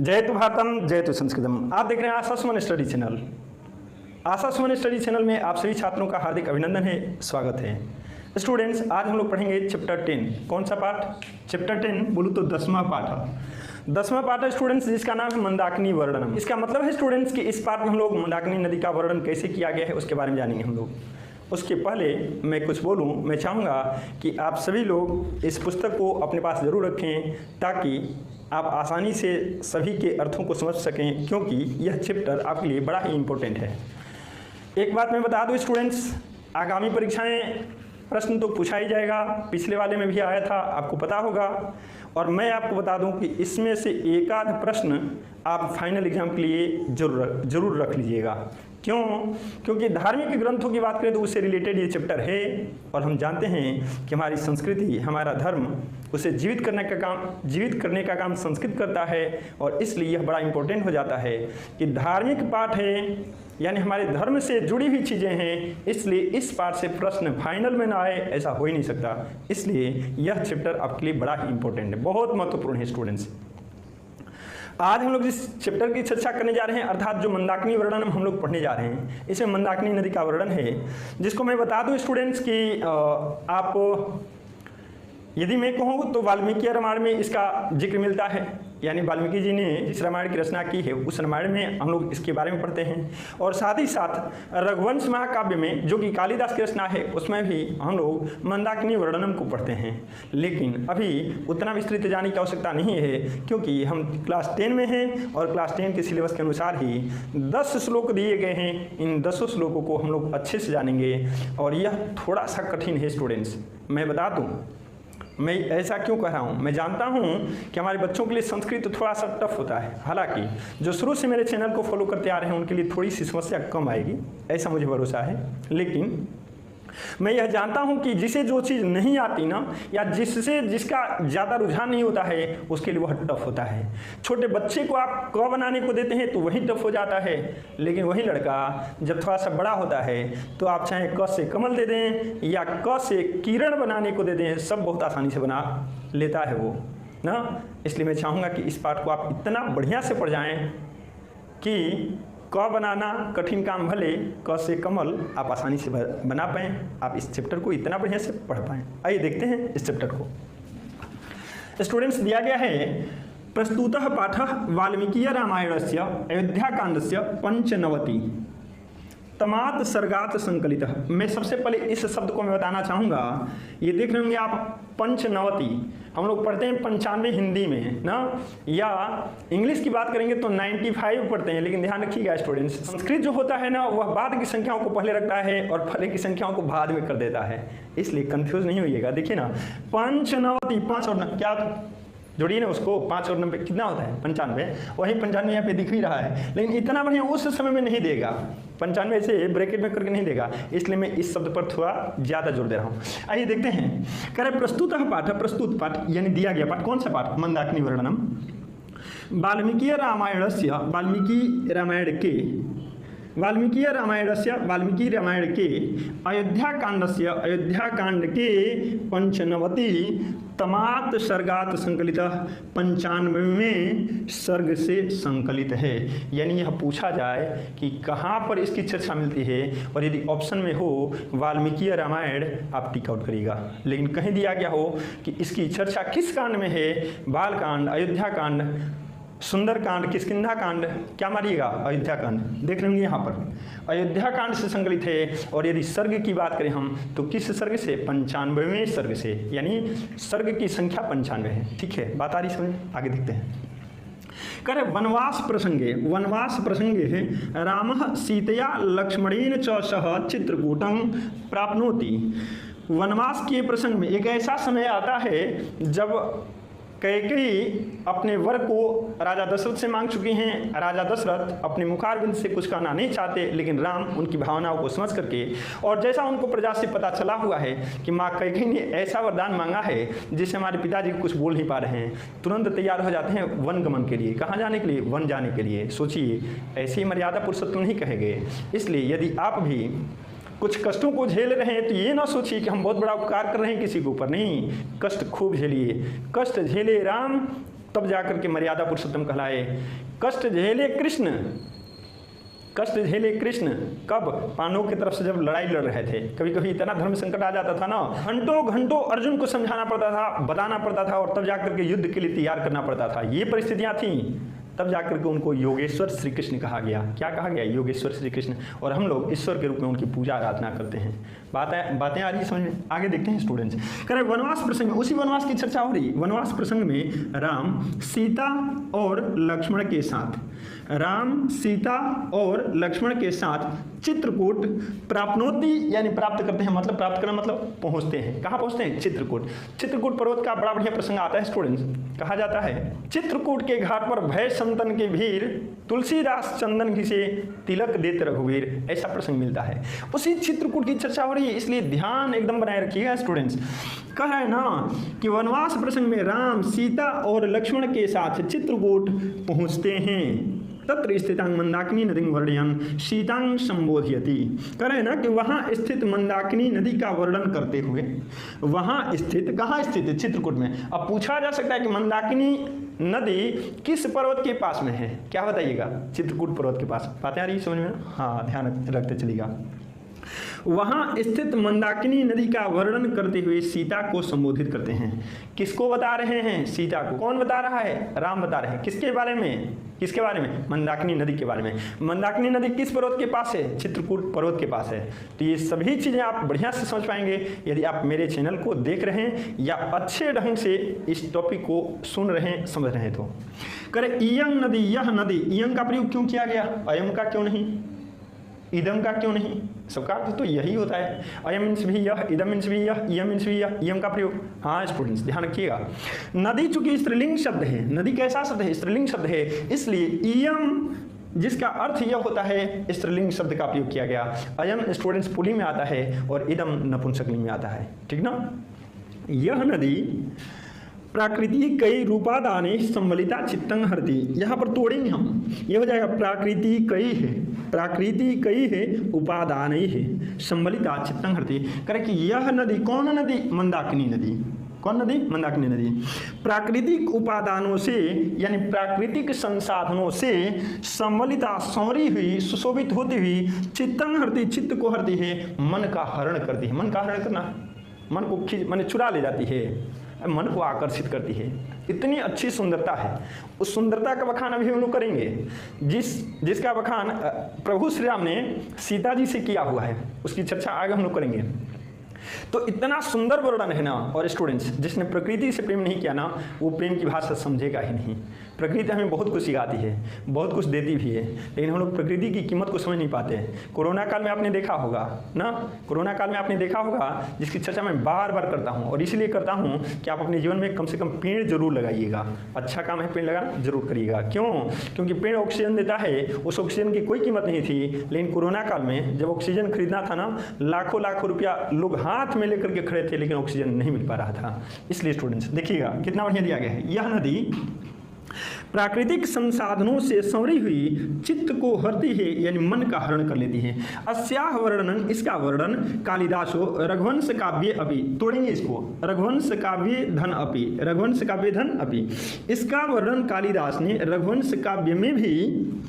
जयतु भारतम जयतु संस्कृतम। आप देख रहे हैं आशा सुमन स्टडी चैनल। आशा सुमन स्टडी चैनल में आप सभी छात्रों का हार्दिक अभिनंदन है, स्वागत है। स्टूडेंट्स, आज हम लोग पढ़ेंगे चैप्टर 10। कौन सा पाठ? चैप्टर 10 बोलूँ तो 10वां पाठ है। 10वां पाठ है स्टूडेंट्स, जिसका नाम है मंदाकिनी वर्णनम। इसका मतलब है स्टूडेंट्स कि इस पाठ में हम लोग मंदाकिनी नदी का वर्णन कैसे किया गया है उसके बारे में जानेंगे हम लोग। उसके पहले मैं कुछ बोलूं, मैं चाहूँगा कि आप सभी लोग इस पुस्तक को अपने पास ज़रूर रखें ताकि आप आसानी से सभी के अर्थों को समझ सकें, क्योंकि यह चैप्टर आपके लिए बड़ा ही इम्पोर्टेंट है। एक बात मैं बता दूं स्टूडेंट्स, आगामी परीक्षाएं प्रश्न तो पूछा ही जाएगा, पिछले वाले में भी आया था, आपको पता होगा। और मैं आपको बता दूं कि इसमें से एक आध प्रश्न आप फाइनल एग्जाम के लिए जरूर रख लीजिएगा। क्यों? क्योंकि धार्मिक ग्रंथों की बात करें तो उससे रिलेटेड ये चैप्टर है, और हम जानते हैं कि हमारी संस्कृति, हमारा धर्म, उसे जीवित करने का काम संस्कृत करता है। और इसलिए यह बड़ा इम्पोर्टेंट हो जाता है कि धार्मिक पाठ है, यानी हमारे धर्म से जुड़ी हुई चीज़ें हैं, इसलिए इस पाठ से प्रश्न फाइनल में ना आए ऐसा हो ही नहीं सकता। इसलिए यह चैप्टर आपके लिए बड़ा ही इंपॉर्टेंट है, बहुत महत्वपूर्ण है स्टूडेंट्स। आज हम लोग जिस चैप्टर की चर्चा करने जा रहे हैं, अर्थात जो मंदाकिनी वर्णन हम लोग पढ़ने जा रहे हैं, इसमें मंदाकिनी नदी का वर्णन है, जिसको मैं बता दूं स्टूडेंट्स कि आप यदि मैं कहूँ तो वाल्मीकि रामायण में इसका जिक्र मिलता है। यानी वाल्मीकि जी ने जिस रामायण की रचना की है उस रामायण में हम लोग इसके बारे में पढ़ते हैं। और साथ ही साथ रघुवंश महाकाव्य में, जो कि कालिदास की रचना है, उसमें भी हम लोग मंदाकिनी वर्णनम को पढ़ते हैं। लेकिन अभी उतना विस्तृत जाने की आवश्यकता नहीं है, क्योंकि हम क्लास 10 में हैं और क्लास 10 के सिलेबस के अनुसार ही 10 श्लोक दिए गए हैं। इन 10 श्लोकों को हम लोग अच्छे से जानेंगे, और यह थोड़ा सा कठिन है स्टूडेंट्स। मैं बता दूँ मैं ऐसा क्यों कह रहा हूँ। मैं जानता हूँ कि हमारे बच्चों के लिए संस्कृत तो थोड़ा सा टफ होता है, हालांकि जो शुरू से मेरे चैनल को फॉलो करते आ रहे हैं उनके लिए थोड़ी सी समस्या कम आएगी, ऐसा मुझे भरोसा है। लेकिन मैं यह जानता हूं कि जिसे जो चीज़ नहीं आती ना, या जिसका ज़्यादा रुझान नहीं होता है, उसके लिए वह टफ होता है। छोटे बच्चे को आप क बनाने को देते हैं तो वही टफ हो जाता है, लेकिन वही लड़का जब थोड़ा सा बड़ा होता है तो आप चाहे क से कमल दे दें या क से किरण बनाने को दे दें, सब बहुत आसानी से बना लेता है वो ना। इसलिए मैं चाहूँगा कि इस पाठ को आप इतना बढ़िया से पढ़ जाएँ कि क बनाना कठिन काम भले, क से कमल आप आसानी से बना पाएँ। आप इस चैप्टर को इतना बढ़िया से पढ़ पाएँ। आइए देखते हैं इस चैप्टर को। स्टूडेंट्स, दिया गया है प्रस्तुतः पाठः वाल्मीकि रामायणस्य अयोध्याकांडस्य 95 तमात् सर्गात् संकलितः। मैं सबसे पहले इस शब्द को मैं बताना चाहूँगा। ये देख रहे होंगे आप 95, हम लोग पढ़ते हैं 95 हिंदी में ना, या इंग्लिश की बात करेंगे तो 95 पढ़ते हैं। लेकिन ध्यान रखिएगा स्टूडेंट्स, संस्कृत जो होता है ना, वह बाद की संख्याओं को पहले रखता है और पहले की संख्याओं को बाद में कर देता है, इसलिए कंफ्यूज नहीं होइएगा। देखिए ना, 95, 5 और क्या जोड़िए ना उसको, 5 और 90 कितना होता है? 95। वही 95 यहाँ पे दिख भी रहा है, लेकिन इतना बढ़िया उस समय में नहीं देगा। 95 ऐसे ब्रैकेट में करके नहीं देगा, इसलिए मैं इस शब्द पर थोड़ा ज़्यादा जोर दे रहा हूँ। आइए देखते हैं। कह रहे प्रस्तुतः पाठ, प्रस्तुत पाठ यानी दिया गया पाठ। कौन सा पाठ? मंदाकिनी वर्णनम। वाल्मीकि रामायणस्य, वाल्मीकि रामायण के अयोध्याकांडस्य, अयोध्याकांड के 95 तमात् सर्गात् संकलितः, 95वें सर्ग से संकलित है। यानी यह पूछा जाए कि कहाँ पर इसकी चर्चा मिलती है, और यदि ऑप्शन में हो वाल्मीकि रामायण, आप टिक आउट करिएगा। लेकिन कहीं दिया गया हो कि इसकी चर्चा किस कांड में है, बालकांड, अयोध्याकांड, सुंदरकांड, किष्किंधा कांड, क्या मारिएगा? अयोध्याकांड। देख लेंगे यहाँ पर अयोध्याकांड से संकलित है। और यदि सर्ग की बात करें हम तो किस सर्ग से? 95वें सर्ग से, यानी सर्ग की संख्या 95 है। ठीक है, बात आ रही समझ? आगे देखते हैं। करे वनवास प्रसंगे है रामः सीतया लक्ष्मणेन च सह चित्रकूटं प्राप्नोति। वनवास के प्रसंग में एक ऐसा समय आता है जब कैकेयी अपने वर को राजा दशरथ से मांग चुकी हैं। राजा दशरथ अपने मुखारबिंद से कुछ कहना नहीं चाहते, लेकिन राम उनकी भावनाओं को समझ करके, और जैसा उनको प्रजा से पता चला हुआ है कि माँ कैकेयी ने ऐसा वरदान मांगा है जिससे हमारे पिताजी कुछ बोल नहीं पा रहे हैं, तुरंत तैयार हो जाते हैं वन गमन के लिए। कहाँ जाने के लिए? वन जाने के लिए। सोचिए, ऐसी मर्यादा पुरुषोत्तम नहीं कहे गए। इसलिए यदि आप भी कुछ कष्टों को झेल रहे हैं तो ये ना सोचिए कि हम बहुत बड़ा उपकार कर रहे हैं किसी के ऊपर, नहीं, कष्ट खूब झेलिए। कष्ट झेले राम तब जाकर के मर्यादा पुरुषोत्तम कहलाए। कष्ट झेले कृष्ण कब? पांडवों की तरफ से जब लड़ाई लड़ रहे थे। कभी कभी इतना धर्म संकट आ जाता था ना, घंटों घंटों अर्जुन को समझाना पड़ता था, बताना पड़ता था, और तब जाकर के युद्ध के लिए तैयार करना पड़ता था। ये परिस्थितियां थी, तब जाकर के उनको योगेश्वर श्री कृष्ण कहा गया। क्या कहा गया? योगेश्वर श्री कृष्ण। और हम लोग ईश्वर के रूप में उनकी पूजा आराधना करते हैं। बातें आ रही समझ में? आगे देखते हैं स्टूडेंट्स। कह रहे वनवास प्रसंग में, उसी वनवास की चर्चा हो रही। वनवास प्रसंग में राम सीता और लक्ष्मण के साथ चित्रकूट प्राप्नोति, यानी प्राप्त करते हैं, मतलब प्राप्त करना मतलब पहुंचते हैं। कहाँ पहुंचते हैं? चित्रकूट पर्वत का बड़ा बढ़िया प्रसंग आता है स्टूडेंट्स। कहा जाता है चित्रकूट के घाट पर भय संतन के भीर, तुलसीदास चंदन घिसे तिलक देते रघुवीर, ऐसा प्रसंग मिलता है। उसी चित्रकूट की चर्चा हो रही है, इसलिए ध्यान एकदम बनाए रखिएगा स्टूडेंट्स। कह रहे हैं ना कि वनवास प्रसंग में राम सीता और लक्ष्मण के साथ चित्रकूट पहुंचते हैं। तत्र स्थितांग मंदाकिनी नदी वर्णयन सीतांग संबोधयति। कह रहे हैं ना कि वहाँ स्थित मंदाकिनी नदी का वर्णन करते हुए, वहाँ स्थित, कहाँ स्थित है? चित्रकूट में। अब पूछा जा सकता है कि मंदाकिनी नदी किस पर्वत के पास में है? क्या बताइएगा? चित्रकूट पर्वत के पास। बातें आ रही समझ में? हाँ, ध्यान रखते चलिएगा। वहाँ स्थित मंदाकिनी नदी का वर्णन करते हुए सीता को संबोधित करते हैं। किसको बता रहे हैं? सीता को। कौन बता रहा है? राम बता रहे हैं। किसके बारे में? मंदाकिनी नदी के बारे में। मंदाकिनी नदी किस पर्वत के पास है? चित्रकूट पर्वत के पास है। तो ये सभी चीज़ें आप बढ़िया से समझ पाएंगे यदि आप मेरे चैनल को देख रहे हैं या अच्छे ढंग से इस टॉपिक को सुन रहे हैं, समझ रहे हैं। तो करे इयं नदी, यह नदी, इयं का प्रयोग क्यों किया गया? अयम का क्यों नहीं? इदम का क्यों नहीं? सबका अर्थ तो यही होता है। अयम मीन्स भी यह, इदम मीन्स भी यह, इयम मीन्स भी यह, इयम का प्रयोग। हाँ स्टूडेंट्स ध्यान रखिएगा। नदी चूंकि स्त्रीलिंग शब्द है, नदी कैसा शब्द है? स्त्रीलिंग शब्द है, इसलिए इयम जिसका अर्थ यह होता है, स्त्रीलिंग शब्द का प्रयोग किया गया। अयम स्टूडेंट्स पुल्लिंग में आता है और इदम नपुंसकलिंग में आता है। ठीक ना? यह नदी प्राकृति कई रूपादाने सम्मिलिता चित्तंग हरती। यहाँ पर तोड़ेंगे हम, ये हो जाएगा प्राकृति कई है उपादान है सम्मिलिता चित्तंग हरती। करें कि यह नदी, कौन नदी? मंदाकिनी नदी। कौन नदी? मंदाकिनी नदी। प्राकृतिक उपादानों से, यानी प्राकृतिक संसाधनों से सम्मिलिता, संवरी हुई, सुशोभित होती हुई, चित्तंग हरती, चित्त को हरती है, मन का हरण करती है। मन का हरण करना, मन को माने चुरा ले जाती है, मन को आकर्षित करती है। इतनी अच्छी सुंदरता है। उस सुंदरता का बखान अभी हम लोग करेंगे, जिसका बखान प्रभु श्री राम ने सीता जी से किया हुआ है, उसकी चर्चा आगे हम लोग करेंगे। तो इतना सुंदर वर्णन है ना। और स्टूडेंट्स, जिसने प्रकृति से प्रेम नहीं किया ना, वो प्रेम की भाषा समझेगा ही नहीं। प्रकृति हमें बहुत कुछ सिखाती है, बहुत कुछ देती भी है, लेकिन हम लोग प्रकृति की कीमत को समझ नहीं पाते। कोरोना काल में आपने देखा होगा ना, कोरोना काल में आपने देखा होगा, जिसकी चर्चा मैं बार बार करता हूँ, और इसलिए करता हूँ कि आप अपने जीवन में कम से कम पेड़ जरूर लगाइएगा। अच्छा काम है, पेड़ लगाना जरूर करिएगा। क्यों? क्योंकि पेड़ ऑक्सीजन देता है, उस ऑक्सीजन की कोई कीमत नहीं थी, लेकिन कोरोना काल में जब ऑक्सीजन खरीदना था ना, लाखों लाखों रुपया लोग हाथ में लेकर के खड़े थे, लेकिन ऑक्सीजन नहीं मिल पा रहा था। इसलिए स्टूडेंट्स देखिएगा कितना बढ़िया दिया गया है। यह नदी प्राकृतिक संसाधनों से संवरी हुई, चित्त को हरती है, यानी मन का हरण कर लेती है। अस्याह वर्णन, इसका वर्णन कालिदासो रघुवंश काव्य अपि, तोड़ेंगे इसको, रघुवंश काव्य धन अपि, रघुवंश काव्य धन अपि, इसका वर्णन कालिदास ने रघुवंश काव्य में भी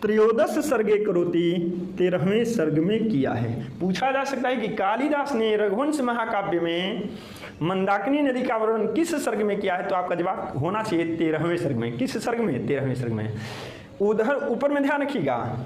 13 सर्गे करोति 13वें सर्ग में किया है। पूछा जा सकता है कि कालिदास ने रघुवंश महाकाव्य में मंदाकिनी नदी का वर्णन किस सर्ग में किया है? तो आपका जवाब होना चाहिए 13वें सर्ग में। किस सर्ग में? 13वें सर्ग में। उधर ऊपर में ध्यान रखिएगा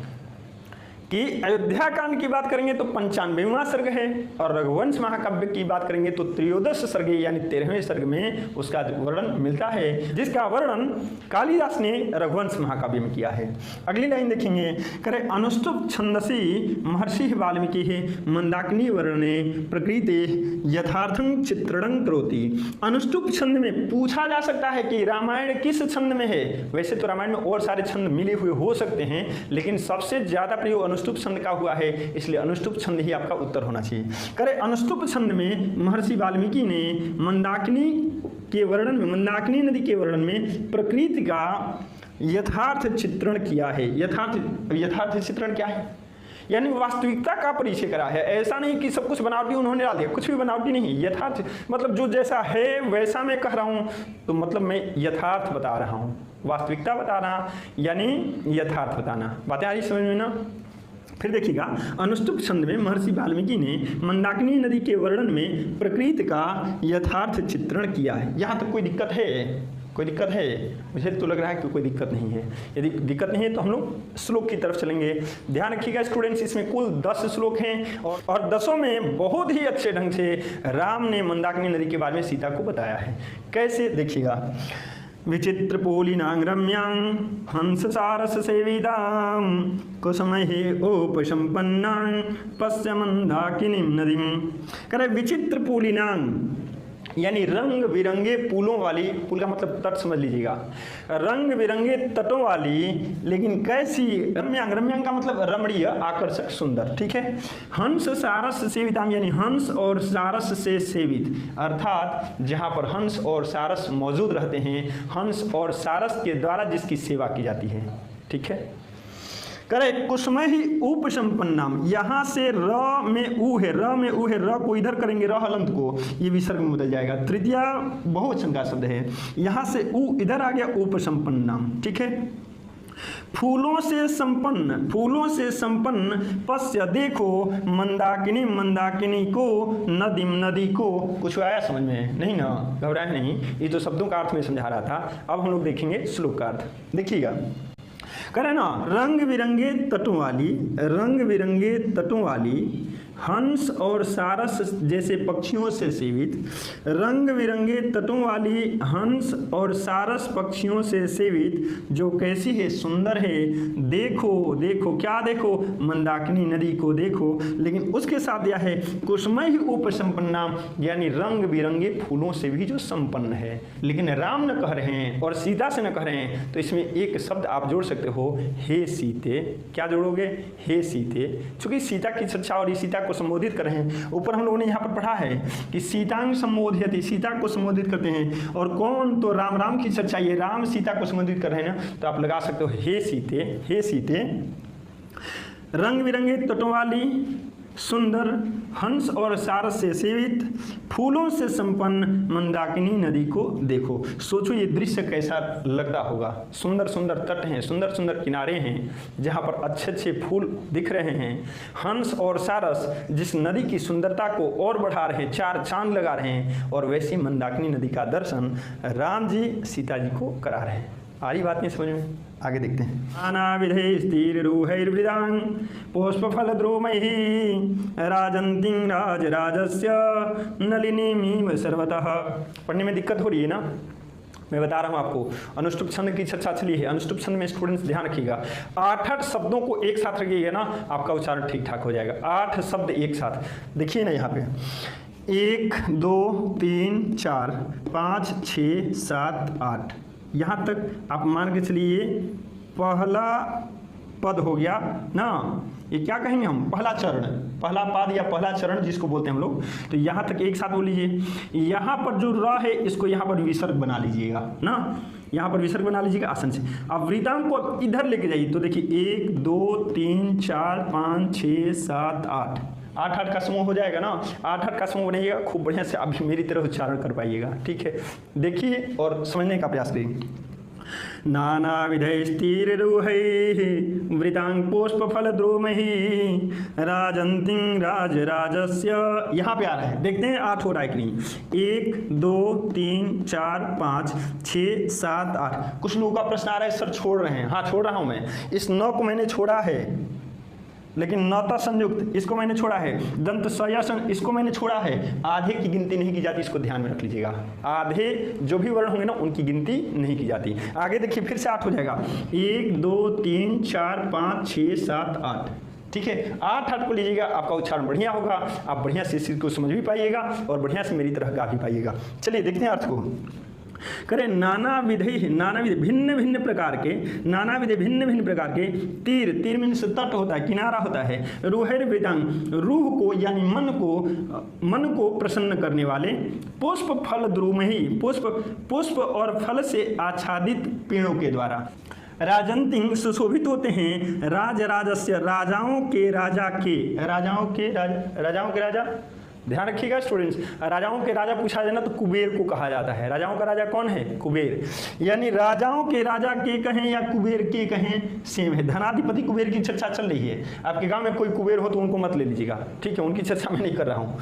कि अयोध्या कांड की बात करेंगे तो 95वां सर्ग है, और रघुवंश महाकाव्य की बात करेंगे तो 13 सर्ग यानी 13वें सर्ग में उसका वर्णन मिलता है, जिसका वर्णन कालिदास ने रघुवंश महाकाव्य में किया है। अगली लाइन देखेंगे, करे अनुष्टुप छंदसी महर्षि वाल्मीकि मंदाकिनी वर्णने प्रकृति यथार्थं चित्रणं करोति। अनुष्टुप छंद में पूछा जा सकता है कि रामायण किस छंद में है? वैसे तो रामायण में और सारे छंद मिले हुए हो सकते हैं, लेकिन सबसे ज्यादा प्रयोग अनुष्टुप छंद का हुआ है, इसलिए अनुष्टुप छंद ही आपका उत्तर होना चाहिए। करे अनुष्टुप छंद में महर्षि वाल्मीकि ने मंदाकिनी के वर्णन में, मंदाकिनी नदी के वर्णन में प्रकृति का यथार्थ चित्रण किया है। यथार्थ चित्रण क्या है? यानी वास्तविकता का परिचय करा है। ऐसा नहीं कि सब कुछ बनावटी उन्होंने डाल दिया, कुछ भी बनावटी नहीं, यथार्थ मतलब जो जैसा है वैसा मैं कह रहा हूँ, तो मतलब मैं यथार्थ बता रहा हूँ, वास्तविकता बता रहा यानी यथार्थ बताना। बातें आ रही समझ में ना। फिर देखिएगा, अनुष्टुप छंद में महर्षि वाल्मीकि ने मंदाकिनी नदी के वर्णन में प्रकृति का यथार्थ चित्रण किया है। यहाँ तक कोई दिक्कत है? कोई दिक्कत है? मुझे तो लग रहा है कि कोई दिक्कत नहीं है। यदि दिक्कत नहीं है तो हम लोग श्लोक की तरफ चलेंगे। ध्यान रखिएगा स्टूडेंट्स, इसमें कुल 10 श्लोक हैं और 10 में बहुत ही अच्छे ढंग से राम ने मंदाकिनी नदी के बारे में सीता को बताया है। कैसे देखिएगा, विचित्र पोलिनां रम्यां हंस सारस सेवितां कुसुमहे उपसंपन्नां पश्य मंदाकिनीं नदीं। करे विचित्र पोलिनां यानी रंग बिरंगे पुलों वाली, पुल का मतलब तट समझ लीजिएगा, रंग बिरंगे तटों वाली, लेकिन कैसी? रम्यांग, रम्यांग का मतलब रमणीय, आकर्षक, सुंदर, ठीक है। हंस सारस सेविताम यानी हंस और सारस से सेवित, अर्थात जहाँ पर हंस और सारस मौजूद रहते हैं, हंस और सारस के द्वारा जिसकी सेवा की जाती है, ठीक है। करे कुसुमहि ही उपसंपन्नाम, यहाँ से र में ऊ है, र में ऊ है, र को इधर करेंगे, र हलंत को, ये विसर्ग में बदल जाएगा। तृतीया बहुवचन का शब्द है, यहाँ से ऊ इधर आ गया, उपसंपन्नाम, ठीक है। फूलों से संपन्न, फूलों से संपन्न, पश्य देखो, मंदाकिनी, मंदाकिनी को, नदीम, नदी को। कुछ आया समझ में? नहीं ना, घबराए नहीं, ये तो शब्दों का अर्थ में समझा रहा था। अब हम लोग देखेंगे श्लोक का अर्थ। देखिएगा, करे ना, रंग बिरंगे तटों वाली, रंग बिरंगे तटों वाली, हंस और सारस जैसे पक्षियों से सेवित, रंग बिरंगे तटों वाली हंस और सारस पक्षियों से सेवित, जो कैसी है? सुंदर है। देखो, देखो, क्या देखो? मंदाकिनी नदी को देखो। लेकिन उसके साथ यह है कुसुमहि ही उपसंपन्ना, यानी रंग बिरंगे फूलों से भी जो संपन्न है। लेकिन राम न कह रहे हैं और सीता से न कह रहे हैं, तो इसमें एक शब्द आप जोड़ सकते हो, हे सीते। क्या जोड़ोगे? हे सीते। चूंकि सीता की चर्चा और सीता को संबोधित कर रहे हैं। ऊपर हम लोगों ने यहाँ पर पढ़ा है कि सीतांग संबोधित, सीता को संबोधित करते हैं, और कौन? तो राम, राम की चर्चा, ये राम सीता को संबोधित कर रहे हैं ना, तो आप लगा सकते हो हे सीते, हे सीते, रंग बिरंगे तटों वाली, सुंदर, हंस और सारस से सेवित, फूलों से संपन्न मंदाकिनी नदी को देखो। सोचो ये दृश्य कैसा लगता होगा। सुंदर सुंदर तट हैं, सुंदर सुंदर किनारे हैं, जहाँ पर अच्छे अच्छे फूल दिख रहे हैं। हंस और सारस जिस नदी की सुंदरता को और बढ़ा रहे हैं, 4 चांद लगा रहे हैं, और वैसी मंदाकिनी नदी का दर्शन राम जी सीता जी को करा रहे हैं। आ रही बात नहीं समझ में? आगे देखते हैं। नानाविधे स्थिर रूहैर्वृदां पुष्पफल द्रोमैः राजन्तीं राजराजस्य नलिनीमिव सर्वतः। पढ़ने में दिक्कत हो रही है ना? मैं बता रहा हूँ आपको, अनुष्टुप छंद की चर्चा चली है। अनुष्टुप छंद में स्टूडेंट्स ध्यान रखिएगा, 8 शब्दों को एक साथ रखिएगा ना, आपका उच्चारण ठीक ठाक हो जाएगा। 8 शब्द एक साथ, देखिए ना यहाँ पे 1 2 3 4 5 6 7 8, यहाँ तक आप मान के चलिए पहला पद हो गया ना। ये क्या कहेंगे हम? पहला चरण, पहला पद या पहला चरण जिसको बोलते हैं हम लोग। तो यहाँ तक एक साथ बोल लीजिए। यहाँ पर जो र है इसको यहाँ पर विसर्ग बना लीजिएगा ना, यहाँ पर विसर्ग बना लीजिएगा आसन से। अब वृतांग को इधर लेके जाइए, तो देखिए 1 2 3 4 5 6 7 8, 8 का समूह हो जाएगा ना। 8 का समूह बनाइएगा, खूब बढ़िया से अभी मेरी तरह उच्चारण कर पाइएगा, ठीक है। देखिए और समझने का प्रयास करिए। नानाविधैस्तीर्रूहैः वृतांग पुष्पफल द्रोमैः राजन्तीं राजराजस्य। यहाँ पे आ रहा है, देखते हैं 8 हो रहा है कि नहीं। 1 2 3 4 5 6 7 8। कुछ लोगों का प्रश्न आ रहा है सर छोड़ रहे हैं। हाँ छोड़ रहा हूँ मैं, इस 9 को मैंने छोड़ा है, लेकिन नौता संयुक्त इसको मैंने छोड़ा है, दंत सयासन इसको मैंने छोड़ा है। आधे की गिनती नहीं की जाती, इसको ध्यान में रख लीजिएगा। आधे जो भी वर्ण होंगे ना उनकी गिनती नहीं की जाती। आगे देखिए फिर से 8 हो जाएगा। 1 2 3 4 5 6 7 8, ठीक है। 8 को लीजिएगा, आपका उच्चारण बढ़िया होगा, आप बढ़िया से इस चीज को समझ भी पाइएगा और बढ़िया से मेरी तरह गा भी पाइएगा। चलिए देखते हैं अर्थ को। करें नानाविधि, नानाविधि भिन्न भिन्न प्रकार के, नानाविधि भिन्न भिन्न प्रकार के तीर, तीर मीन्स तट होता है, किनारा होता है। रूहैर वृतांग, रूह को यानी मन को प्रसन्न करने वाले। पुष्प फल द्रुमहि, पुष्प और फल से आच्छादित पेड़ों के द्वारा। राजंतिं सुशोभित होते हैं, राज राजस्य राजाओं के राजा के, राजाओं के राजा, ध्यान रखिएगा स्टूडेंट्स। राजाओं के राजा पूछा जाए ना तो कुबेर को कहा जाता है। राजाओं का राजा कौन है? कुबेर। यानी राजाओं के राजा के कहें या कुबेर के कहें सेम है। धनाधिपति कुबेर की चर्चा चल रही है। आपके गांव में कोई कुबेर हो तो उनको मत ले लीजिएगा, ठीक है, उनकी चर्चा मैं नहीं कर रहा हूँ।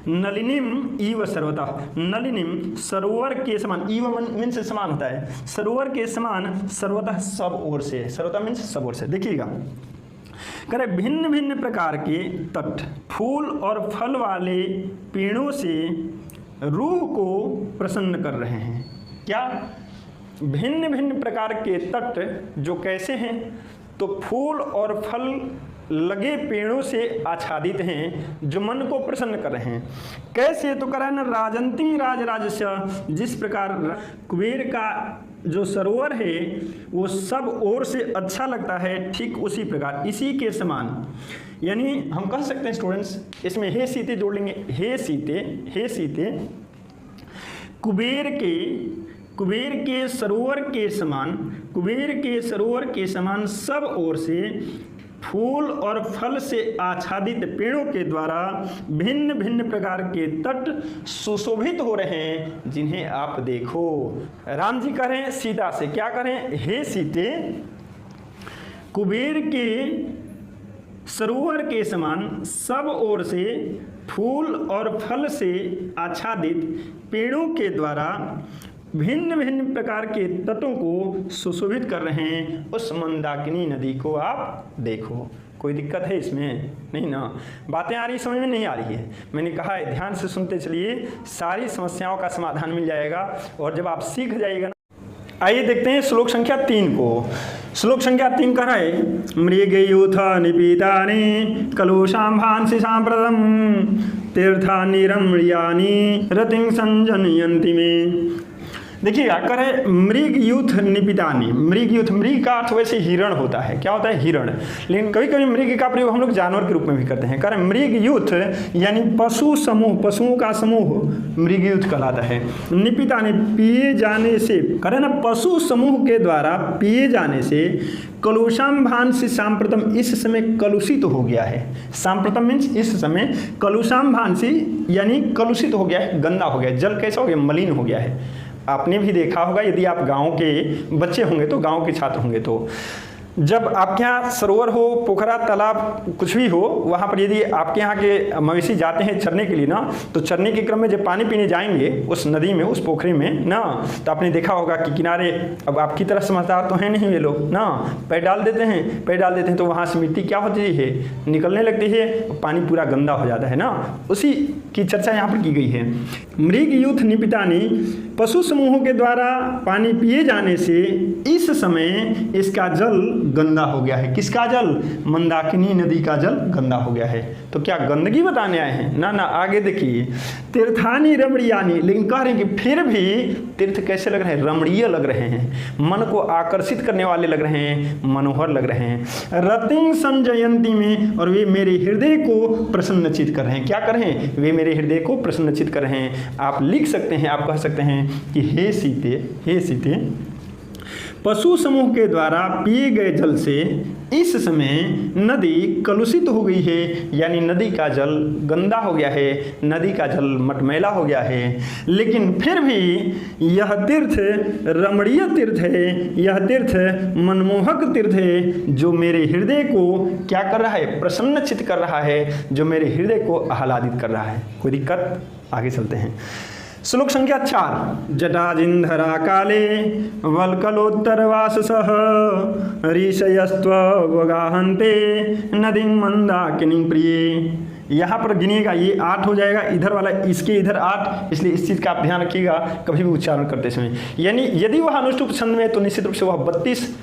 नलिनीम ईव सर्वतः, नलिनीम सरोवर के समान, ईव मीन से समान होता है, सरोवर के समान सर्वतः सब ओर से, सर्वतः मीन्स सब ओर से। देखिएगा करे भिन्न भिन्न प्रकार के तट, फूल और फल वाले पेड़ों से रूह को प्रसन्न कर रहे हैं। क्या? भिन्न भिन्न प्रकार के तट जो कैसे हैं? तो फूल और फल लगे पेड़ों से आच्छादित हैं, जो मन को प्रसन्न कर रहे हैं। कैसे? तो करा ना राजंतिं राज राजस्य, जिस प्रकार कुबेर का जो सरोवर है वो सब ओर से अच्छा लगता है, ठीक उसी प्रकार, इसी के समान। यानी हम कह सकते हैं स्टूडेंट्स, इसमें हे सीते जोड़ लेंगे, हे सीते कुबेर के सरोवर के समान, कुबेर के सरोवर के समान सब ओर से फूल और फल से आच्छादित पेड़ों के द्वारा भिन्न भिन्न प्रकार के तट सुशोभित हो रहे हैं, जिन्हें आप देखो। राम जी करें सीता से, क्या करें? हे सीते, कुबेर के सरोवर के समान सब ओर से फूल और फल से आच्छादित पेड़ों के द्वारा भिन्न भिन्न प्रकार के तटों को सुशोभित कर रहे हैं, उस मंदाकिनी नदी को आप देखो। कोई दिक्कत है इसमें? नहीं ना? बातें आ रही समझ में? नहीं आ रही है? मैंने कहा है ध्यान से सुनते चलिए, सारी समस्याओं का समाधान मिल जाएगा। और जब आप सीख जाइएगा ना, आइए देखते हैं श्लोक संख्या 3 को। श्लोक संख्या 3 कह रहा है, मृगयूथ निपीतानि कलुषाम्भांसि साम्प्रतम तीर्थानि रमणीयानि रतिं संजनयन्ति मे। देखिएगा करे मृग यूथ निपितानी, मृग यूथ, मृग का अर्थ वैसे हिरण होता है। क्या होता है? हिरण। लेकिन कभी कभी मृग का प्रयोग हम लोग जानवर के रूप में भी करते हैं। करे मृग यूथ यानी पशु समूह, पशुओं का समूह मृग यूथ कहलाता है। निपितानी पिए जाने से, करे ना पशु समूह के द्वारा पिए जाने से कलुषाम भांसी सांप्रतम, इस समय कलुषित हो गया है। सांप्रतम मीन्स इस समय, कलुषाम भांसी यानी कलुषित हो गया है, गंदा हो गया है। जल कैसा हो गया? मलिन हो गया है। आपने भी देखा होगा, यदि आप गांव के बच्चे होंगे तो, गांव के छात्र होंगे तो, जब आपके यहाँ सरोवर हो, पोखरा, तालाब कुछ भी हो, वहाँ पर यदि आपके यहाँ के मवेशी जाते हैं चरने के लिए ना, तो चरने के क्रम में जब पानी पीने जाएंगे उस नदी में, उस पोखरे में ना, तो आपने देखा होगा कि किनारे, अब आपकी तरह समझदार तो हैं नहीं वे लोग ना, पैर डाल देते हैं तो वहाँ से मिट्टी क्या होती है? निकलने लगती है, पानी पूरा गंदा हो जाता है ना। उसी की चर्चा यहाँ पर की गई है। मृग यूथ निपितानी, पशु समूहों के द्वारा पानी पिए जाने से इस समय इसका जल गंदा हो गया है। किसका जल? मंदाकिनी नदी का जल गंदा हो गया है। तो क्या गंदगी बताने आए हैं? ना ना, आगे देखिए, तीर्थानी रमणीयानी, लेकिन कह रहे हैं कि फिर भी तीर्थ कैसे लग रहे हैं? रमणीय लग रहे हैं, मन को आकर्षित करने वाले लग रहे हैं, मनोहर लग रहे हैं। रतिं संजयंती में, और वे मेरे हृदय को प्रसन्नचित कर रहे हैं। क्या कर रहे हैं? वे मेरे हृदय को प्रसन्नचित कर रहे हैं। आप लिख सकते हैं, आप कह सकते हैं कि हे सीते, पशु समूह के द्वारा पिए गए जल से इस समय नदी कलुषित हो गई है, यानी नदी का जल गंदा हो गया है, नदी का जल मटमैला हो गया है। लेकिन फिर भी यह तीर्थ रमणीय तीर्थ है, यह तीर्थ मनमोहक तीर्थ है, जो मेरे हृदय को क्या कर रहा है? प्रसन्नचित कर रहा है, जो मेरे हृदय को आह्लादित कर रहा है। कोई दिक्कत? आगे चलते हैं। श्लोक संख्या 4, जटाजिन्धरा काले वल्कलोत्तरवाससः ऋषयस्त्वगाहन्ते नदीं मंदाकिनीं प्रिये। यहाँ पर गिनिएगा, ये 8 हो जाएगा, इधर वाला इसके इधर 8, इसलिए इस चीज़ का आप ध्यान रखिएगा कभी भी उच्चारण करते समय। यानी यदि वह अनुष्टुप छंद में, तो निश्चित रूप से वह 32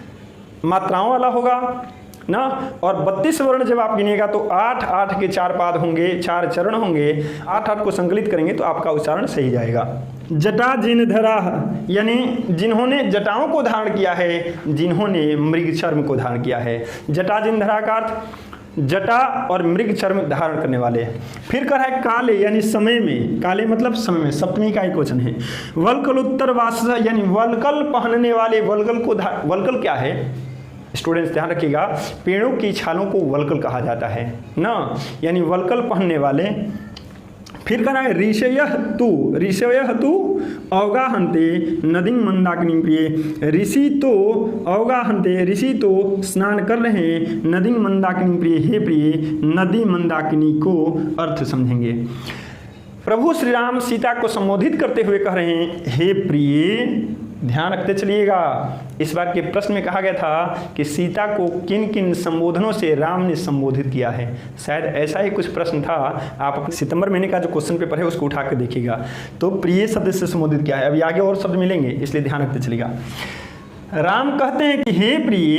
मात्राओं वाला होगा ना, और 32 वर्ण जब आप गिनिएगा तो 8 के 4 पाद होंगे, 4 चरण होंगे, 8 को संकलित करेंगे तो आपका उच्चारण सही जाएगा। जटा जिनधरा यानी जिन्होंने जटाओं को धारण किया है, जिन्होंने मृग चर्म को धारण किया है। जटा जिनधरा का अर्थ जटा और मृग चर्म धारण करने वाले। फिर कह रहा है काले यानी समय में, काले मतलब समय में, सप्तमी का एक वचन है। वल्कल उत्तर वास यानी वल्कल पहनने वाले, वल्कल क्या है स्टूडेंट्स ध्यान रखिएगा, पेड़ों की छालों को वल्कल कहा जाता है ना, यानी वल्कल पहनने वाले। फिर कहना है ऋषयः तु अवगाहन्ते नदीं मंदाकिनी प्रिय। ऋषि तो अवगाहन्ते, ऋषि तो स्नान कर रहे हैं नदी मंदाकिनी प्रिय, हे प्रिय नदी मंदाकिनी को अर्थ समझेंगे। प्रभु श्री राम सीता को संबोधित करते हुए कह रहे हैं हे प्रिय। ध्यान रखते चलिएगा, इस बार के प्रश्न में कहा गया था कि सीता को किन किन संबोधनों से राम ने संबोधित किया है। शायद ऐसा ही कुछ प्रश्न था, आप सितंबर महीने का जो क्वेश्चन पेपर है उसको उठा कर देखिएगा। तो प्रिय शब्द से संबोधित किया है। अभी आगे और शब्द मिलेंगे, इसलिए ध्यान रखते चलिएगा। राम कहते हैं कि हे प्रिय,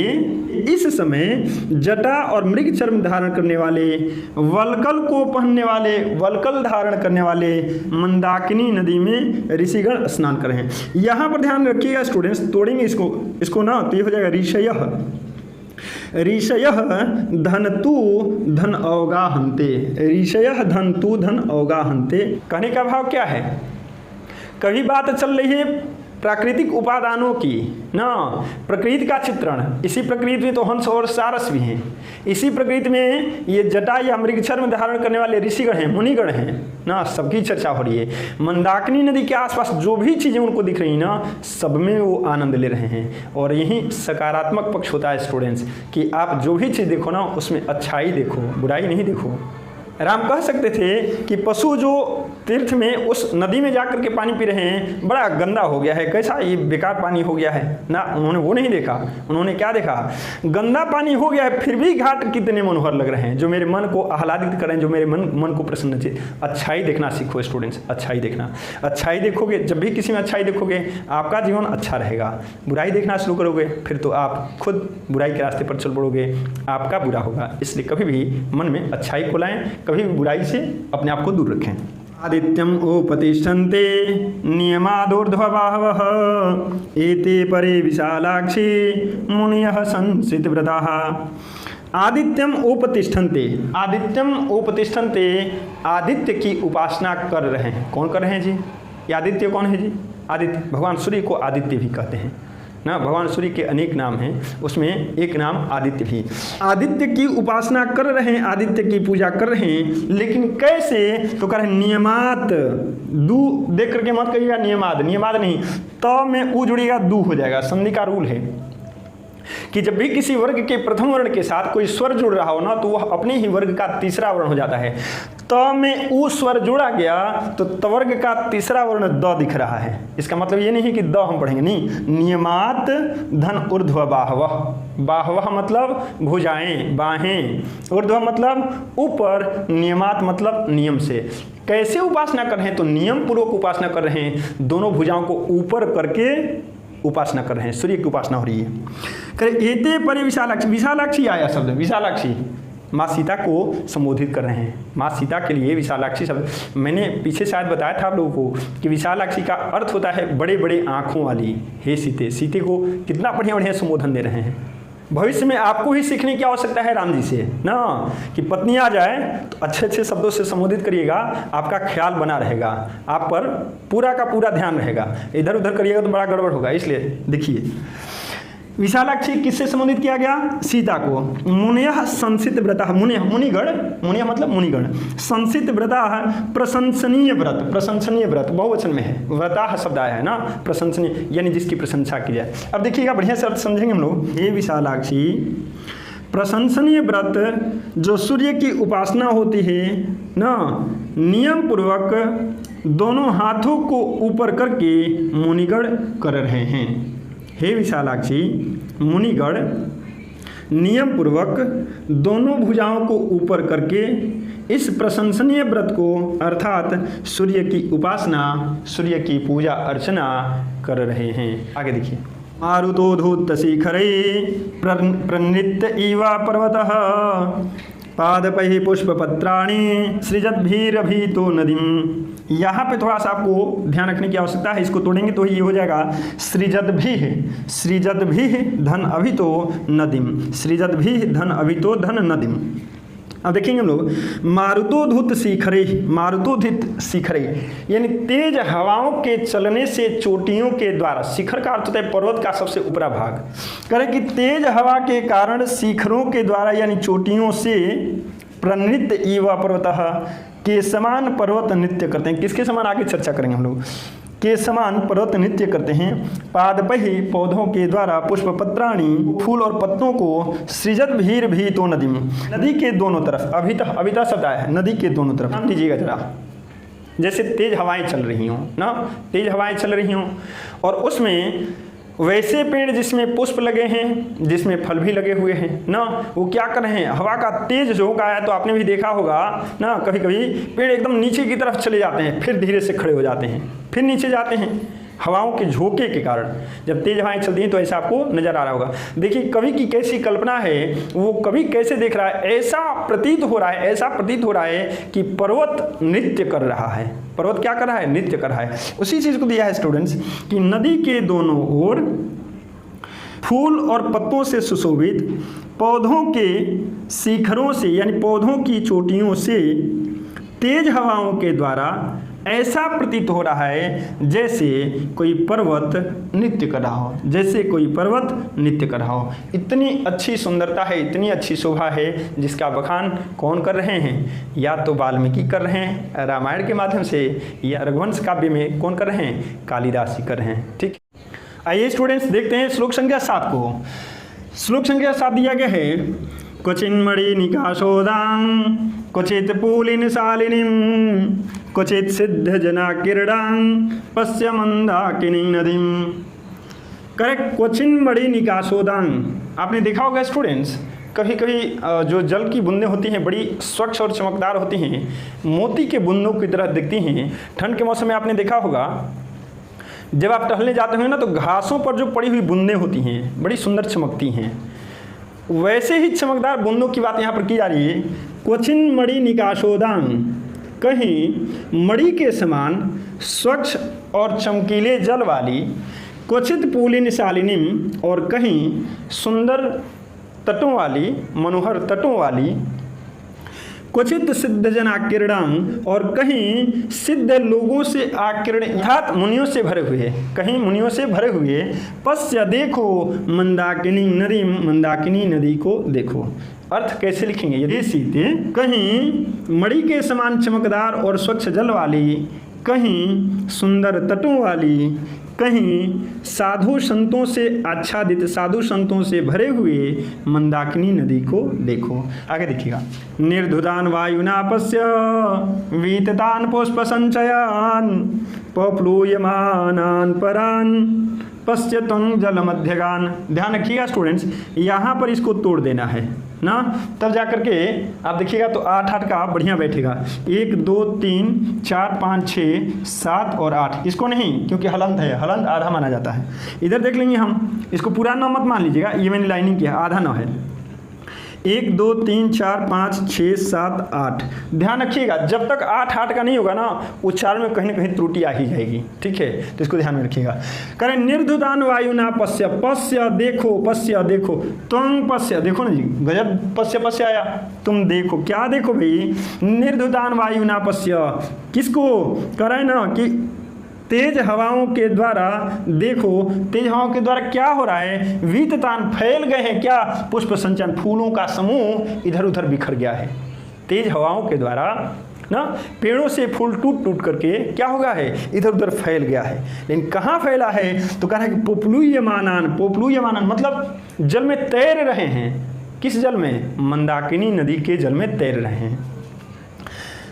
इस समय जटा और मृग चर्म धारण करने वाले, वल्कल को पहनने वाले, वल्कल धारण करने वाले मंदाकिनी नदी में ऋषिगण स्नान कर रहे हैं। यहाँ पर ध्यान रखिएगा स्टूडेंट्स, तोड़ेंगे इसको ना तो ये हो जाएगा ऋषयः धनतु धन अवगाहन्ते। ऋषयः धनतु धन अवगाहन्ते कहने का भाव क्या है? कभी बात चल रही है प्राकृतिक उपादानों की ना, प्रकृति का चित्रण। इसी प्रकृति में तो हंस और सारस भी हैं। इसी प्रकृति में ये जटा या मृगचर्म धारण करने वाले ऋषिगण हैं, मुनिगण हैं ना, सबकी चर्चा हो रही है। मंदाकिनी नदी के आसपास जो भी चीज़ें उनको दिख रही ना, सब में वो आनंद ले रहे हैं। और यही सकारात्मक पक्ष होता है स्टूडेंट्स, कि आप जो भी चीज़ देखो ना उसमें अच्छाई देखो, बुराई नहीं देखो। राम कह सकते थे कि पशु जो तीर्थ में उस नदी में जाकर के पानी पी रहे हैं बड़ा गंदा हो गया है, कैसा ये बेकार पानी हो गया है ना, उन्होंने वो नहीं देखा। उन्होंने क्या देखा? गंदा पानी हो गया है फिर भी घाट कितने मनोहर लग रहे हैं, जो मेरे मन को आह्लादित करें, जो मेरे मन को प्रसन्न चाहिए। अच्छाई देखना सीखो स्टूडेंट्स, अच्छाई देखना। अच्छाई देखोगे, जब भी किसी में अच्छाई देखोगे आपका जीवन अच्छा रहेगा। बुराई देखना शुरू करोगे फिर तो आप खुद बुराई के रास्ते पर चल पड़ोगे, आपका बुरा होगा। इसलिए कभी भी मन में अच्छाई को लाएं, कभी भी बुराई से अपने आप को दूर रखें। आदित्यम उपतिष्ठन्ते नियमादोर्ध्वबाहवः एते परे विशालाक्षी मुनयः संसितव्रताः। आदित्यम उपतिष्ठन्ते, आदित्यम उपतिष्ठन्ते, आदित्य की उपासना कर रहे हैं। कौन कर रहे हैं जी? ये आदित्य कौन है जी? आदित्य, भगवान सूर्य को आदित्य भी कहते हैं ना। भगवान सूर्य के अनेक नाम हैं, उसमें एक नाम आदित्य भी। आदित्य की उपासना कर रहे हैं, आदित्य की पूजा कर रहे हैं, लेकिन कैसे? तो कह रहे हैं नियमात। दू देख करके मत कहिएगा नियमाद, नियमाद नहीं, त में ऊ जुड़ेगा, दू हो जाएगा। संधि का रूल है कि जब भी किसी वर्ग के प्रथम वर्ण के साथ कोई स्वर जुड़ रहा हो ना, तो वह अपने ही वर्ग का तीसरा वर्ण हो जाता है। त में ऊ स्वर जुड़ा गया तो तवर्ग का तीसरा वर्ण द दिख रहा है। इसका मतलब ये नहीं कि द हम पढ़ेंगे, नहीं। नियमात धन ऊर्ध्व बाहवः, बाहवः मतलब भुजाएं, बाहें, ऊर्ध्व मतलब ऊपर, नियमात मतलब नियम से। कैसे उपासना कर रहे हैं? तो नियम पूर्वक उपासना कर रहे हैं, दोनों भुजाओं को ऊपर करके उपासना कर रहे हैं, सूर्य की उपासना हो रही है। करे एते परे विशालाक्षी, विशालाक्षी आया शब्द, विशालाक्षी माँ सीता को संबोधित कर रहे हैं। माँ सीता के लिए विशालाक्षी शब्द, मैंने पीछे शायद बताया था आप लोगों को कि विशालाक्षी का अर्थ होता है बड़े बड़े आँखों वाली। हे सीते, सीते को कितना बढ़िया बढ़िया संबोधन दे रहे हैं। भविष्य में आपको ही सीखने की आवश्यकता है राम जी से ना, कि पत्नी आ जाए तो अच्छे अच्छे शब्दों से संबोधित करिएगा, आपका ख्याल बना रहेगा, आप पर पूरा का पूरा ध्यान रहेगा। इधर उधर करिएगा तो बड़ा गड़बड़ होगा। इसलिए देखिए विशालाक्षी किससे संबोधित किया गया? सीता को। मुनयः संसित व्रतः, मुनिगण, मुनिया मतलब मुनिगण, संसित व्रतः प्रशंसनीय व्रत, प्रशंसनीय व्रत बहुवचन में है, व्रतः शब्द आया है ना, प्रशंसनीय यानी जिसकी प्रशंसा की जाए। अब देखिएगा बढ़िया से अर्थ समझेंगे हम लोग। हे विशालाक्षी, प्रशंसनीय व्रत जो सूर्य की उपासना होती है ना, नियम पूर्वक दोनों हाथों को ऊपर करके मुनिगण कर रहे हैं। हे विशालाक्षी, मुनिगण नियम पूर्वक दोनों भुजाओं को ऊपर करके इस प्रशंसनीय व्रत को अर्थात सूर्य की उपासना, सूर्य की पूजा अर्चना कर रहे हैं। आगे देखिए। मारुतोधूत शिखरे प्रनृत्य इवा पर्वतः पादपैः पुष्पपत्राणि सृजद्भिरभितो नदीम्। यहाँ पे थोड़ा सा आपको ध्यान रखने की आवश्यकता है, इसको तोड़ेंगे तो ये हो जाएगा सृजद्भिः, सृजद्भिः धन अभितो नदीम्, सृजद्भिः धन अभितो धन नदीम्। अब देखेंगे हम लोग, मारुतोधुत शिखरे, मारुतोधित शिखरे यानी तेज हवाओं के चलने से चोटियों के द्वारा, शिखर का अर्थ होता है पर्वत का सबसे ऊपरा भाग, करें कि तेज हवा के कारण शिखरों के द्वारा यानी चोटियों से प्रणृत्य इव पर्वतः के समान पर्वत नृत्य करते हैं। किसके समान आगे चर्चा करेंगे हम लोग, के समान पर्वत नृत्य करते हैं। पादपहि पौधों के द्वारा पुष्प पत्राणी फूल और पत्तों को सृजत भीर भी तो नदी में, नदी के दोनों तरफ, अभिता शब्द आया है, नदी के दोनों तरफ। ध्यान दीजिएगा जरा, जैसे तेज हवाएं चल रही हों ना, तेज हवाएं चल रही हों और उसमें वैसे पेड़ जिसमें पुष्प लगे हैं, जिसमें फल भी लगे हुए हैं ना, वो क्या कर रहे हैं, हवा का तेज झोंका आया तो आपने भी देखा होगा ना, कभी कभी पेड़ एकदम नीचे की तरफ चले जाते हैं, फिर धीरे से खड़े हो जाते हैं, फिर नीचे जाते हैं हवाओं के झोंके के कारण। जब तेज हवाएं चलती हैं तो ऐसा आपको नजर आ रहा होगा। देखिए कवि की कैसी कल्पना है, वो कवि कैसे देख रहा है, ऐसा प्रतीत हो रहा है, ऐसा प्रतीत हो रहा है कि पर्वत नृत्य कर रहा है। पर्वत क्या कर रहा है, नृत्य कर रहा है। उसी चीज को दिया है स्टूडेंट्स कि नदी के दोनों ओर फूल और पत्तों से सुशोभित, पौधों के शिखरों से यानी पौधों की चोटियों से तेज हवाओं के द्वारा ऐसा प्रतीत हो रहा है जैसे कोई पर्वत नृत्य कर रहा हो, जैसे कोई पर्वत नृत्य कर रहा हो। इतनी अच्छी सुंदरता है, इतनी अच्छी शोभा है, जिसका बखान कौन कर रहे हैं, या तो वाल्मीकि कर रहे हैं रामायण के माध्यम से, या रघुवंश काव्य में कौन कर रहे हैं, कालिदास जी कर रहे हैं। ठीक, आइए स्टूडेंट्स देखते हैं श्लोक संख्या 7 को। श्लोक संख्या 7 दिया गया है, क्वचिन्मणि निकाशोदां क्वचित पूलिन शालिनीं क्वचित सिद्ध जना किरडां पश्य मंदाकिनी नदीं। करेक्ट, क्वचिन्मणि निकाशोदां। आपने देखा होगा स्टूडेंट्स, कभी कभी जो जल की बूंदें होती हैं बड़ी स्वच्छ और चमकदार होती हैं, मोती के बूंदों की तरह दिखती हैं। ठंड के मौसम में आपने देखा होगा जब आप टहलने जाते हैं ना, तो घासों पर जो पड़ी हुई बूंदें होती हैं बड़ी सुंदर चमकती हैं। वैसे ही चमकदार बूंदों की बात यहाँ पर की जा रही है। क्वचिन मणि निकाशोदां, कहीं मणि के समान स्वच्छ और चमकीले जल वाली, क्वचित पूलिन शालिनीम, और कहीं सुंदर तटों वाली, मनोहर तटों वाली, क्वचित सिद्ध जन आकीर्णांग, और कहीं सिद्ध लोगों से आकीर्ण अर्थात मुनियों से भरे हुए, कहीं मुनियों से भरे हुए। पश्य देखो मंदाकिनी नदी, मंदाकिनी नदी को देखो। अर्थ कैसे लिखेंगे, यदि सीते कहीं मणि के समान चमकदार और स्वच्छ जल वाली, कहीं सुंदर तटों वाली, कहीं साधु संतों से आच्छादित, साधु संतों से भरे हुए मंदाकिनी नदी को देखो। आगे देखिएगा, निर्धुदान वायुना पश्य वीततान पुष्प संचयान पप्लूयमानान परान पश्यतं जल मध्यगान। ध्यान रखिएगा स्टूडेंट्स, यहाँ पर इसको तोड़ देना है ना, तब जा करके आप देखिएगा तो 8 का बढ़िया बैठेगा। 1 2 3 4 5 6 7 और 8, इसको नहीं, क्योंकि हलंत है, हलंत आधा माना जाता है। इधर देख लेंगे हम, इसको पूरा 9 मत मान लीजिएगा, ये मैंने लाइनिंग किया, आधा 9 है। 1 2 3 4 5 6 7 8। ध्यान रखिएगा, जब तक 8 का नहीं होगा ना, उच्चारण में कहीं ना कहीं त्रुटि आ ही जाएगी। ठीक है, तो इसको ध्यान में रखिएगा। करें, निर्धुदान वायु ना पश्य, पश्य देखो, पश्य देखो, तुम पश्य देखो ना जी, गजब पश्य पश्य आया, तुम देखो, क्या देखो भाई, निर्धुदान वायु ना पश्य, किसको करें ना कि तेज हवाओं के द्वारा देखो। तेज हवाओं के द्वारा क्या हो रहा है, वीततान फैल गए हैं, क्या, पुष्प संचयन, फूलों का समूह इधर उधर बिखर गया है। तेज हवाओं के द्वारा ना पेड़ों से फूल टूट टूट करके क्या हो गया है, इधर उधर फैल गया है। लेकिन कहाँ फैला है, तो कह रहा है कि पोपलूयमानान, पोपलूयमानान मतलब जल में तैर रहे हैं। किस जल में, मंदाकिनी नदी के जल में तैर रहे हैं।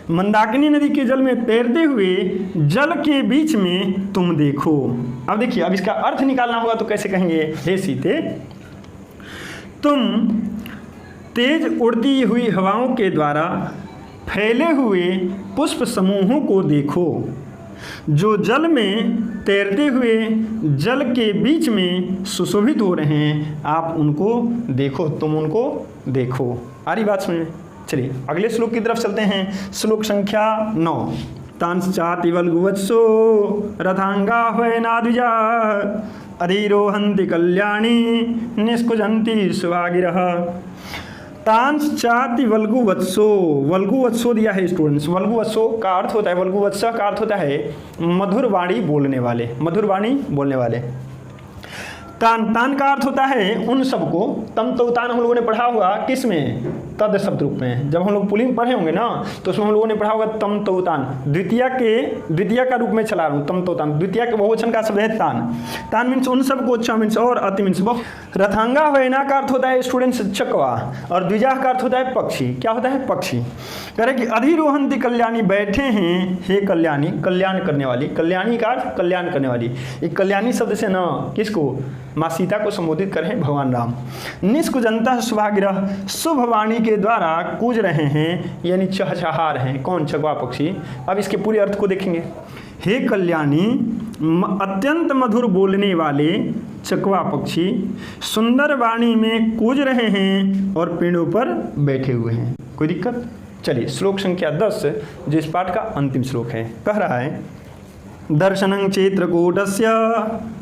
मंदाकिनी नदी के जल में तैरते हुए जल के बीच में तुम देखो। अब देखिए, अब इसका अर्थ निकालना होगा तो कैसे कहेंगे, हे सीते तुम तेज उड़ती हुई हवाओं के द्वारा फैले हुए पुष्प समूहों को देखो, जो जल में तैरते हुए जल के बीच में सुशोभित हो रहे हैं, आप उनको देखो, तुम उनको देखो। आ रही बात समझ? चलिए अगले श्लोक की तरफ चलते हैं। श्लोक संख्या 9। तांश्चाति वल्गुवत्सो रथांगा हवैनाद्विजा अधिरोहन्ति कल्याणी निष्कुजन्ति सुभागिरः। तांस चाति वल्गुवत्सो, वल्गुवत्सो दिया है स्टूडेंट्स। वल्गुवत्सो का अर्थ होता है, वल्गुवत्स का अर्थ होता है मधुर वाणी बोलने वाले, मधुर वाणी बोलने वाले। तान, तान का अर्थ होता है उन सबको। तम तो तान हम लोगों ने पढ़ा हुआ किस में, तद शब्द रूप में। जब हम लोग पुल्लिंग पढ़े होंगे ना तो उसमें हम लोगों ने पढ़ा होगा तम तो तान, द्वितीय का रूप में चला रहा हूँ, तम तो तान, द्वितीय के बहुवचन का शब्द है तान। तान मीन्स उन सबको, च मीन्स और, अति मीन्स बहुत। रथांगा वैना का अर्थ होता है स्टूडेंट्स चकवा, और द्विजा का अर्थ होता है पक्षी। क्या होता है, पक्षी। कह रहे कि अधिरोहंती कल्याणी, बैठे हैं हे कल्याणी, कल्याण करने वाली। कल्याणी का अर्थ कल्याण करने वाली। एक कल्याणी शब्द से ना किसको, माँ सीता को संबोधित कर रहे हैं भगवान राम। निष्कुजंता शुभाग्रह, शुभ वाणी के द्वारा कूज रहे हैं, यानी चहचहा रहे हैं। कौन, चकवा पक्षी। अब इसके पूरे अर्थ को देखेंगे। हे कल्याणी, अत्यंत मधुर बोलने वाले चकवा पक्षी सुंदर वाणी में कूज रहे हैं और पेड़ों पर बैठे हुए हैं। कोई दिक्कत। चलिए श्लोक संख्या 10 जो इस पाठ का अंतिम श्लोक है, कह रहा है दर्शनं चित्रकूटस्य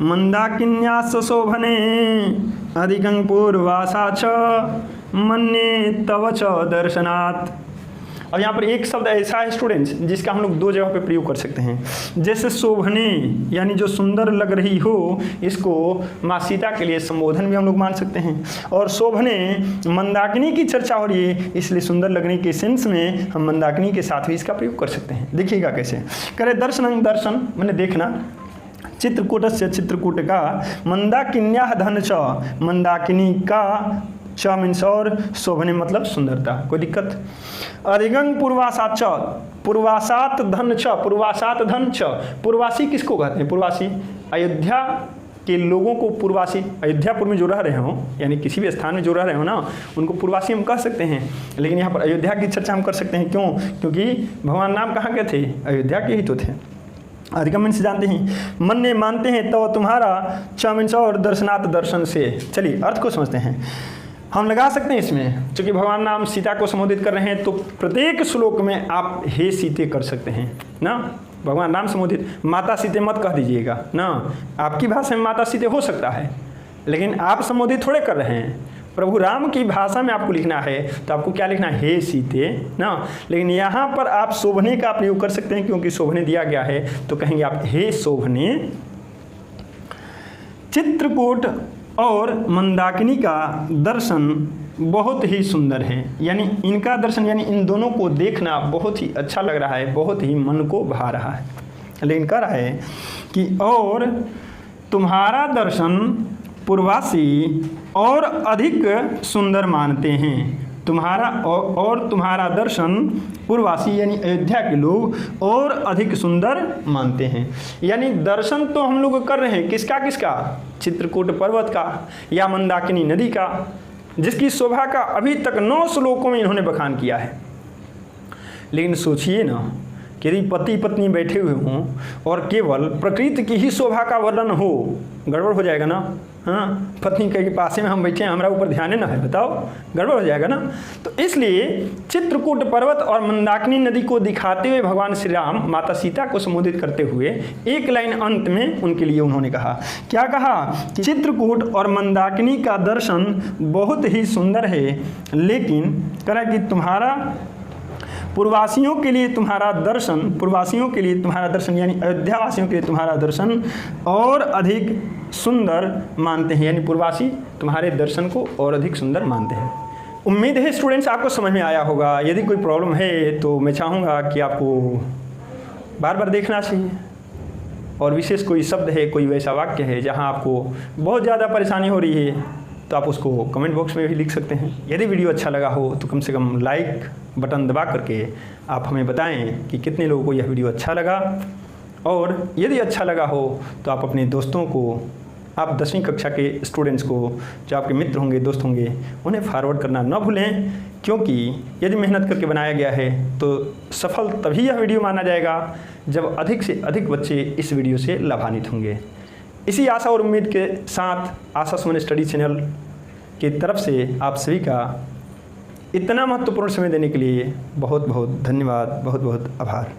मंदाकिन्यास शोभने अधिकं पूर्वासा च मन्ये तव च दर्शनात्। अब यहाँ पर एक शब्द ऐसा है स्टूडेंट्स जिसका हम लोग दो जगह पे प्रयोग कर सकते हैं। जैसे शोभने यानी जो सुंदर लग रही हो, इसको माँ सीता के लिए संबोधन भी हम लोग मान सकते हैं। और शोभने, मंदाकिनी की चर्चा हो रही है इसलिए सुंदर लगने के सेंस में हम मंदाकिनी के साथ भी इसका प्रयोग कर सकते हैं। देखिएगा कैसे करे। दर्शन, दर्शन मैंने देखना, चित्रकूट से, चित्रकूट का, मंदाकिन्या धन च, मंदाकिनी का, च मीन्स और, शोभने मतलब सुंदरता। कोई दिक्कत। अधिगंग पूर्वासात च, पूर्वासात धन च, पूर्वासात धन च। पूर्वासी किसको कहते हैं, पूर्वासी अयोध्या के लोगों को पूर्वासी, अयोध्यापुर में जो रह रहे हो यानी किसी भी स्थान में जो रह रहे हो ना उनको पूर्वासी हम कह सकते हैं। लेकिन यहाँ पर अयोध्या की चर्चा हम कर सकते हैं। क्यों, क्योंकि भगवान राम कहाँ के थे, अयोध्या के ही तो थे। अधिगम मीन्स जानते हैं, मन ने मानते हैं तो तुम्हारा, च मीन्स और, दर्शनात् दर्शन से। चलिए अर्थ को समझते हैं। हम लगा सकते हैं इसमें, चूँकि भगवान राम सीता को संबोधित कर रहे हैं तो प्रत्येक श्लोक में आप हे सीते कर सकते हैं ना। भगवान राम संबोधित, माता सीते मत कह दीजिएगा ना। आपकी भाषा में माता सीते हो सकता है लेकिन आप संबोधित थोड़े कर रहे हैं। प्रभु राम की भाषा में आपको लिखना है तो आपको क्या लिखना है, हे सीते ना। लेकिन यहाँ पर आप शोभने का प्रयोग कर सकते हैं क्योंकि शोभने दिया गया है तो कहेंगे आप हे शोभने। चित्रकूट और मंदाकिनी का दर्शन बहुत ही सुंदर है, यानी इनका दर्शन यानी इन दोनों को देखना बहुत ही अच्छा लग रहा है, बहुत ही मन को भा रहा है। लेकिन कह रहा है कि और तुम्हारा दर्शन पूर्वासी और अधिक सुंदर मानते हैं। तुम्हारा और तुम्हारा दर्शन पूर्वासी यानी अयोध्या के लोग और अधिक सुंदर मानते हैं। यानी दर्शन तो हम लोग कर रहे हैं किसका किसका, चित्रकूट पर्वत का या मंदाकिनी नदी का, जिसकी शोभा का अभी तक 9 श्लोकों में इन्होंने बखान किया है। लेकिन सोचिए ना कि यदि पति पत्नी बैठे हुए हों और केवल प्रकृति की ही शोभा का वर्णन हो, गड़बड़ हो जाएगा ना। हाँ, पत्नी के पास में हम बैठे हैं, हमारा ऊपर ध्यान ना है, बताओ, गड़बड़ हो जाएगा ना। तो इसलिए चित्रकूट पर्वत और मंदाकिनी नदी को दिखाते हुए भगवान श्री राम माता सीता को संबोधित करते हुए एक लाइन अंत में उनके लिए उन्होंने कहा, क्या कहा कि चित्रकूट और मंदाकिनी का दर्शन बहुत ही सुंदर है, लेकिन कहा कि तुम्हारा पूर्ववासियों के लिए तुम्हारा दर्शन, पूर्ववासियों के लिए तुम्हारा दर्शन यानी अयोध्या वासियों के लिए तुम्हारा दर्शन और अधिक सुंदर मानते हैं, यानी पूर्ववासी तुम्हारे दर्शन को और अधिक सुंदर मानते हैं। उम्मीद है स्टूडेंट्स आपको समझ में आया होगा। यदि कोई प्रॉब्लम है तो मैं चाहूँगा कि आपको बार बार देखना चाहिए, और विशेष कोई शब्द है, कोई वैसा वाक्य है जहाँ आपको बहुत ज़्यादा परेशानी हो रही है तो आप उसको कमेंट बॉक्स में भी लिख सकते हैं। यदि वीडियो अच्छा लगा हो तो कम से कम लाइक बटन दबा करके आप हमें बताएं कि कितने लोगों को यह वीडियो अच्छा लगा, और यदि अच्छा लगा हो तो आप अपने दोस्तों को, आप 10वीं कक्षा के स्टूडेंट्स को, जो आपके मित्र होंगे, दोस्त होंगे, उन्हें फॉरवर्ड करना न भूलें, क्योंकि यदि मेहनत करके बनाया गया है तो सफल तभी यह वीडियो माना जाएगा जब अधिक से अधिक बच्चे इस वीडियो से लाभान्वित होंगे। इसी आशा और उम्मीद के साथ आशा सुमन स्टडी चैनल की तरफ से आप सभी का इतना महत्वपूर्ण समय देने के लिए बहुत बहुत धन्यवाद, बहुत बहुत आभार।